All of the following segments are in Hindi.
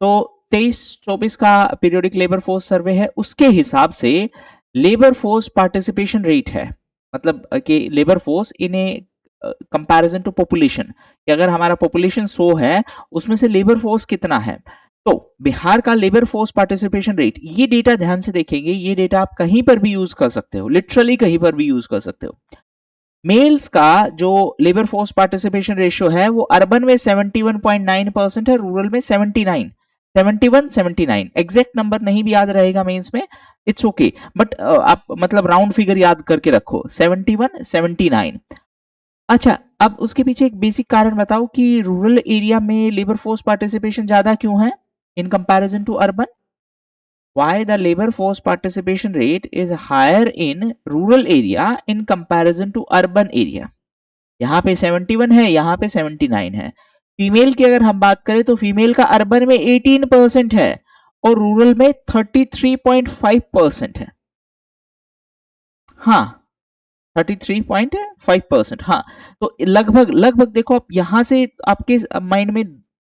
तो 23-24 का पीरियोडिक लेबर फोर्स सर्वे है, उसके हिसाब से लेबर फोर्स पार्टिसिपेशन रेट है, मतलब कि labour force in a comparison to population, कि अगर हमारा पॉपुलेशन 100 है उसमें से लेबर फोर्स कितना है। तो बिहार का लेबर फोर्स पार्टिसिपेशन रेट, ये डेटा ध्यान से देखेंगे, ये डेटा आप कहीं पर भी यूज कर सकते हो, लिटरली कहीं पर भी यूज कर सकते हो। मेल्स का जो लेबर फोर्स पार्टिसिपेशन रेशियो है वो अर्बन में 71.9% है, रूरल में 79, 71 79, एग्जैक्ट नंबर नहीं भी याद रहेगा मेंस में, इट्स ओके, बट आप मतलब राउंड फिगर याद करके रखो, 71 79। अच्छा, अब उसके पीछे एक बेसिक कारण बताओ कि रूरल एरिया में लेबर फोर्स पार्टिसिपेशन ज्यादा क्यों है in comparison to urban? Why the labor force participation rate is higher in rural area in comparison to urban area? यहाँ पे 71 है, यहाँ पे 79 है। फीमेल की अगर हम बात करें तो फीमेल का अर्बन में 18% है और रूरल में 33.5% है। हाँ, 33.5%। हाँ, तो लगभग लगभग देखो, आप यहां से आपके माइंड में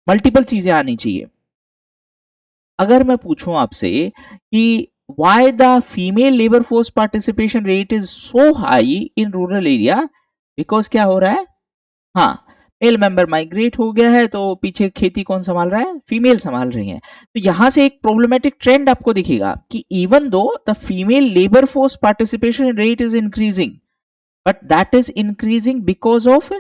मल्टीपल चीजें आनी चाहिए। अगर मैं पूछूं आपसे कि why the female labor force participation rate is so high in rural area, because क्या हो रहा है, हाँ, मेल मेंबर माइग्रेट हो गया है तो पीछे खेती कौन संभाल रहा है, फीमेल संभाल रही है। तो यहां से एक प्रॉब्लमेटिक ट्रेंड आपको दिखेगा कि even though the female labour force participation rate is increasing, but that is increasing because of,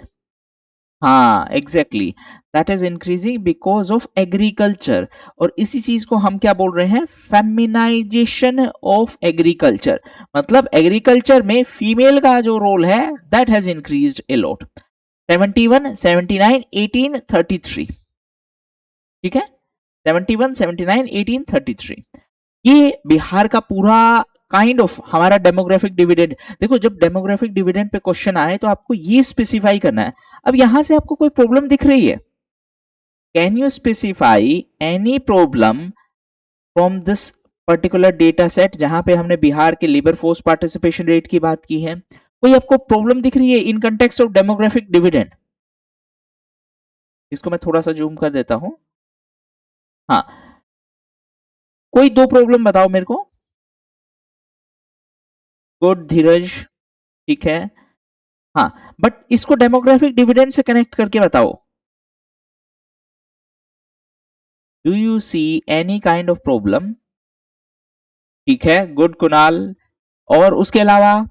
हाँ exactly, that is increasing because of agriculture. और इसी चीज को हम क्या बोल रहे हैं, फेमिनाइजेशन ऑफ एग्रीकल्चर, मतलब एग्रीकल्चर में फीमेल का जो रोल है that has increased a lot. 71 79 18 33, ठीक है, 71 79 18 33, ये बिहार का पूरा काइंड ऑफ हमारा डेमोग्राफिक डिविडेंड। देखो, जब डेमोग्राफिक डिविडेंड पे क्वेश्चन आए तो आपको ये स्पेसिफाई करना है। अब यहां से आपको कोई प्रॉब्लम दिख रही है, can you specify any problem from this particular data set जहां पे हमने बिहार के लेबर फोर्स पार्टिसिपेशन रेट की बात की है? कोई आपको प्रॉब्लम दिख रही है in context of demographic dividend? इसको मैं थोड़ा सा जूम कर देता हूं। हाँ, कोई दो प्रॉब्लम बताओ मेरे को। गुड धीरज, ठीक है। हाँ, बट इसको डेमोग्राफिक डिविडेंड से कनेक्ट करके बताओ। Do you see any kind of problem? ठीक है, गुड कुणाल। और उसके अलावा,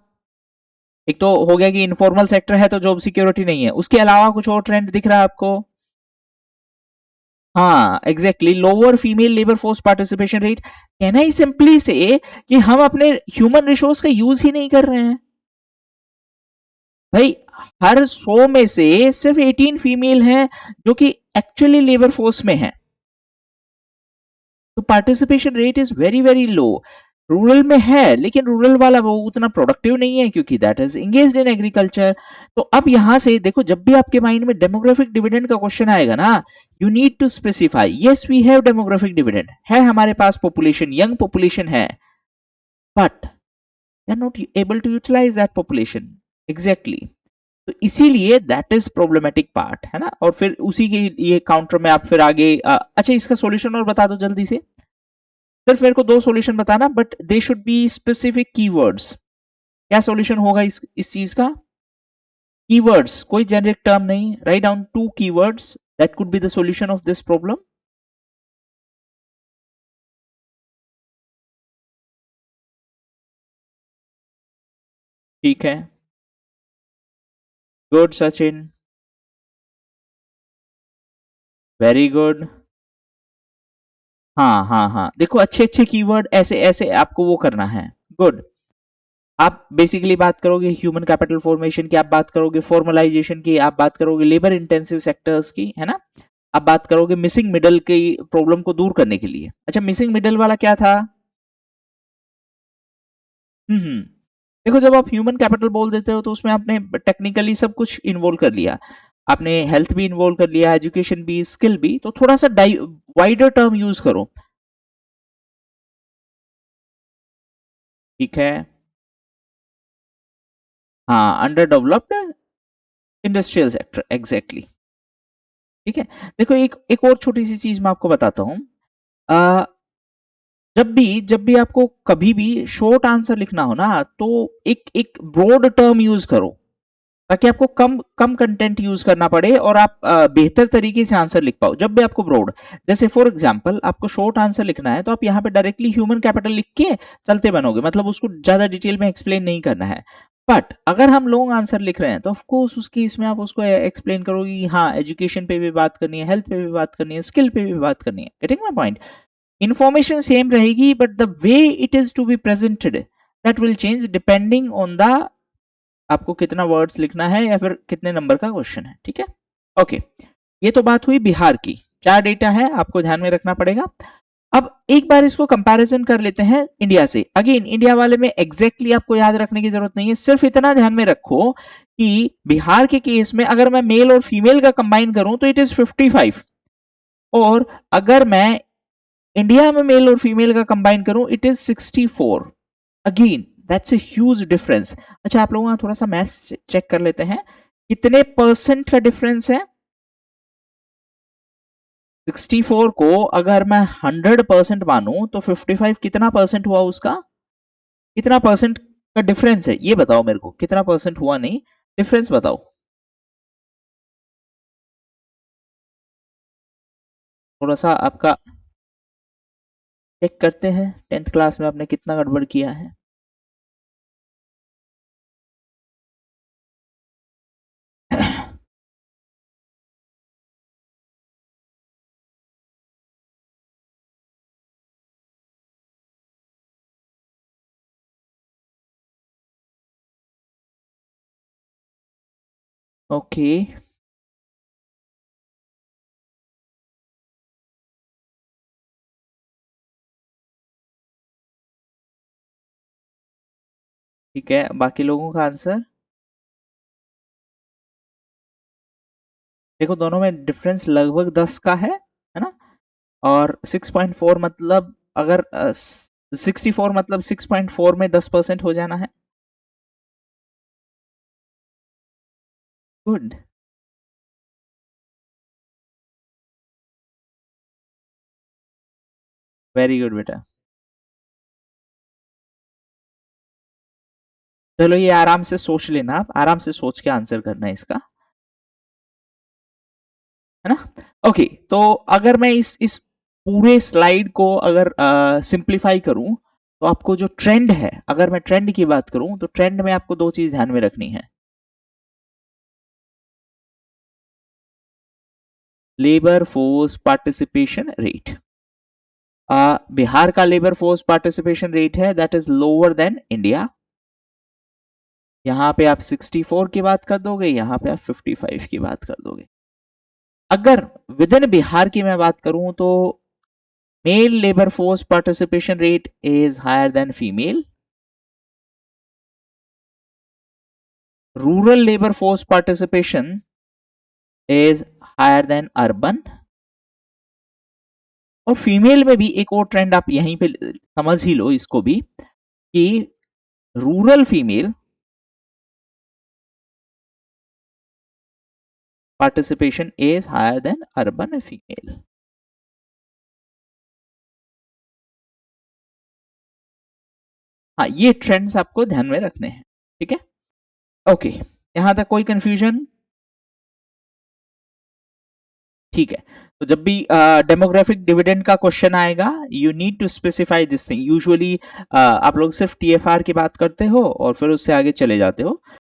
एक तो हो गया कि इनफॉर्मल सेक्टर है तो जॉब सिक्योरिटी नहीं है, उसके अलावा कुछ और ट्रेंड दिख रहा है आपको? हाँ exactly, lower female labour force participation rate. Can I simply से कि हम अपने ह्यूमन रिसोर्स का यूज ही नहीं कर रहे हैं भाई। हर 100 में से सिर्फ 18 फीमेल हैं जो कि एक्चुअली लेबर फोर्स में है, तो participation rate is very very low. Rural में है लेकिन रूरल वाला वो उतना प्रोडक्टिव नहीं है क्योंकि that is engaged in agriculture. तो अब यहां से देखो, जब भी आपके माइंड में डेमोग्राफिक डिविडेंड का क्वेश्चन आएगा ना, you need to specify, yes we have demographic dividend, है हमारे पास पॉपुलेशन, यंग पॉपुलेशन है, but we are not able to utilise that population. Exactly, तो इसीलिए दैट इज प्रॉब्लमेटिक पार्ट है ना। और फिर उसी के ये काउंटर में आप फिर आगे अच्छा, इसका सॉल्यूशन और बता दो जल्दी से। सिर्फ मेरे को दो सॉल्यूशन बताना, but they should be specific keywords. क्या सॉल्यूशन होगा इस चीज का? कीवर्ड्स, कोई जेनरिक टर्म नहीं, write down two keywords that could be the solution of this problem. ठीक है, गुड सचिन, वेरी गुड। हाँ हाँ हाँ, देखो अच्छे अच्छे कीवर्ड ऐसे ऐसे आपको वो करना है। गुड, आप बेसिकली बात करोगे ह्यूमन कैपिटल फॉर्मेशन की, आप बात करोगे फॉर्मलाइजेशन की, आप बात करोगे लेबर इंटेंसिव सेक्टर्स की, है ना, आप बात करोगे मिसिंग मिडल की प्रॉब्लम को दूर करने के लिए। अच्छा, मिसिंग मिडल वाला क्या था? हम्म, देखो जब आप ह्यूमन कैपिटल बोल देते हो तो उसमें आपने टेक्निकली सब कुछ इन्वॉल्व कर लिया, आपने हेल्थ भी इन्वॉल्व कर लिया, एजुकेशन भी, स्किल भी, तो थोड़ा सा वाइडर टर्म यूज करो। ठीक है, हाँ, under developed industrial sector, exactly. ठीक है, देखो एक एक और छोटी सी चीज मैं आपको बताता हूं। जब भी आपको कभी भी शॉर्ट आंसर लिखना हो ना, तो एक ब्रॉड टर्म यूज करो, ताकि आपको कम कम कंटेंट यूज करना पड़े और आप बेहतर तरीके से आंसर लिख पाओ। जब भी आपको ब्रॉड, जैसे फॉर एग्जांपल आपको शॉर्ट आंसर लिखना है, तो आप यहाँ पे डायरेक्टली ह्यूमन कैपिटल लिख के चलते बनोगे, मतलब उसको ज्यादा डिटेल में एक्सप्लेन नहीं करना है। बट अगर हम लॉन्ग आंसर लिख रहे हैं, तो ऑफ कोर्स उसकी इसमें आप उसको एक्सप्लेन करोगे कि हाँ, एजुकेशन पे भी बात करनी है, हेल्थ पे भी बात करनी है, स्किल पे भी बात करनी है। Getting my point? Information same रहेगी, but the way it is to be presented that will change depending on the आपको कितना वर्ड्स लिखना है या फिर कितने नंबर का क्वेश्चन है। ठीक है, ओके। ये तो बात हुई बिहार की। 4 डेटा है, आपको ध्यान में रखना पड़ेगा। अब एक बार इसको कंपैरिजन कर लेते हैं इंडिया से। अगेन इंडिया वाले में एग्जैक्टली आपको याद रखने की जरूरत नहीं है, सिर्फ इतना ध्यान में रखो कि बिहार के केस में अगर मैं मेल और फीमेल का कंबाइन करूं तो इट इज 55, और अगर मैं इंडिया में मेल और फीमेल का कंबाइन करूं it is 64। Again that's a huge difference. अच्छा, आप लोगों का थोड़ा सा मैथ्स चेक कर लेते हैं, कितने परसेंट का डिफरेंस है? 64 को अगर मैं 100% मानूं तो 55 कितना परसेंट हुआ उसका? कितना परसेंट का डिफरेंस है ये बताओ मेरे को, कितना परसेंट हुआ, नहीं डिफरेंस बताओ। थोड़ा सा आपका चेक करते हैं, 10th क्लास में आपने कितना गड़बड़ किया है। ओके, ठीक है, बाकी लोगों का आंसर देखो, दोनों में डिफरेंस लगभग 10 का है ना? और 6.4 मतलब अगर 64 मतलब 6.4 में 10% हो जाना है। गुड, वेरी गुड बेटा। चलो ये आराम से सोच लेना, आप आराम से सोच के आंसर करना है इसका, है ना? ओके, तो अगर मैं इस पूरे स्लाइड को अगर सिंप्लीफाई करूं, तो आपको जो ट्रेंड है, अगर मैं ट्रेंड की बात करूं, तो ट्रेंड में आपको दो चीज ध्यान में रखनी है। Labour force participation rate, Bihar का लेबर फोर्स पार्टिसिपेशन रेट है that is lower than India. यहां पे आप 64 की बात कर दोगे, यहां पे आप 55 की बात कर दोगे। अगर विद इन बिहार की मैं बात करूं, तो male labour force participation rate is higher than female, rural labour force participation is higher than urban, और फीमेल में भी एक और ट्रेंड आप यहीं पे समझ ही लो इसको भी, कि rural female participation is higher than urban female. हाँ, ये ट्रेंड्स आपको ध्यान में रखने हैं। ठीक है, ओके, यहां तक कोई कंफ्यूजन? ठीक है, तो जब भी डेमोग्राफिक डिविडेंड का क्वेश्चन आएगा, you need to specify this thing. Usually आप लोग सिर्फ टीएफआर की बात करते हो और फिर उससे आगे चले जाते हो,